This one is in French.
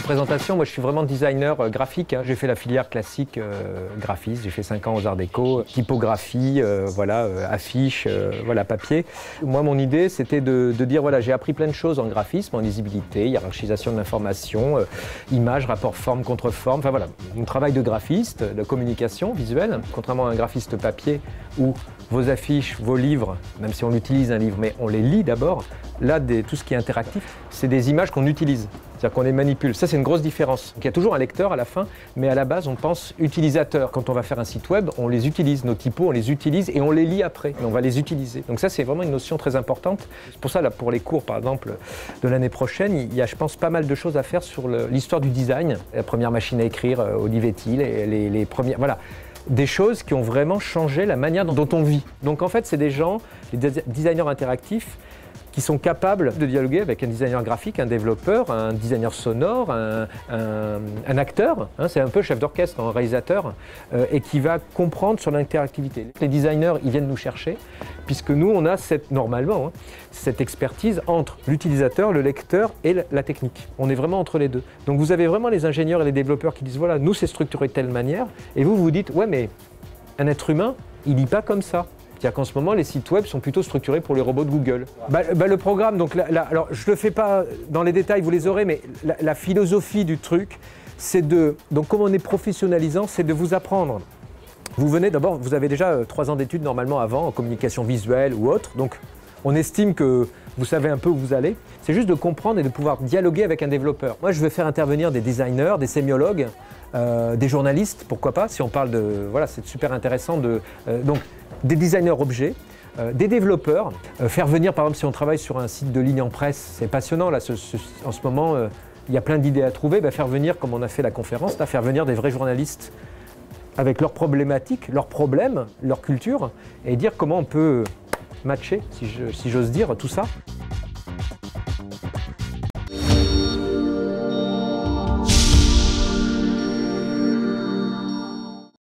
présentation, moi je suis vraiment designer graphique. Hein. J'ai fait la filière classique graphiste, j'ai fait 5 ans aux Arts Déco, typographie, voilà, affiches, voilà, papier. Moi mon idée c'était de dire voilà, j'ai appris plein de choses en graphisme, en lisibilité, hiérarchisation de l'information, image, rapport forme-contre-forme, enfin voilà, mon travail de graphiste, de communication visuelle, contrairement à un graphiste papier où vos affiches, vos livres, même si on utilise un livre, mais on les lit d'abord. Là, tout ce qui est interactif, c'est des images qu'on utilise, c'est-à-dire qu'on les manipule. Ça, c'est une grosse différence. Donc, il y a toujours un lecteur à la fin, mais à la base, on pense utilisateur. Quand on va faire un site web, on les utilise. Nos typos, on les utilise et on les lit après. Et on va les utiliser. Donc ça, c'est vraiment une notion très importante. C'est pour ça, là, pour les cours, par exemple, de l'année prochaine, il y a, je pense, pas mal de choses à faire sur l'histoire du design. La première machine à écrire, Olivetti, les premières... Voilà. Des choses qui ont vraiment changé la manière dont on vit. Donc en fait, c'est des gens, les designers interactifs, qui sont capables de dialoguer avec un designer graphique, un développeur, un designer sonore, un acteur, hein, c'est un peu chef d'orchestre, un réalisateur, et qui va comprendre sur l'interactivité. Les designers, ils viennent nous chercher, puisque nous, on a normalement cette expertise entre l'utilisateur, le lecteur et la technique. On est vraiment entre les deux. Donc vous avez vraiment les ingénieurs et les développeurs qui disent voilà, nous c'est structuré de telle manière, et vous vous dites ouais mais un être humain, il lit pas comme ça. C'est-à-dire qu'en ce moment, les sites web sont plutôt structurés pour les robots de Google. Le programme, donc alors je ne le fais pas dans les détails, vous les aurez, mais la philosophie du truc, c'est donc comme on est professionnalisant, c'est de vous apprendre. Vous venez d'abord, vous avez déjà 3 ans d'études normalement avant, en communication visuelle ou autre, donc on estime que vous savez un peu où vous allez. C'est juste de comprendre et de pouvoir dialoguer avec un développeur. Moi, je vais faire intervenir des designers, des sémiologues, des journalistes, pourquoi pas, si on parle de... Voilà, c'est super intéressant de... donc, des designers objets, des développeurs, faire venir, par exemple, si on travaille sur un site de ligne en presse, c'est passionnant, là, en ce moment, il y a plein d'idées à trouver, faire venir, comme on a fait la conférence, là, faire venir des vrais journalistes avec leurs problématiques, leurs problèmes, leur culture, et dire comment on peut matcher, si j'ose dire, tout ça.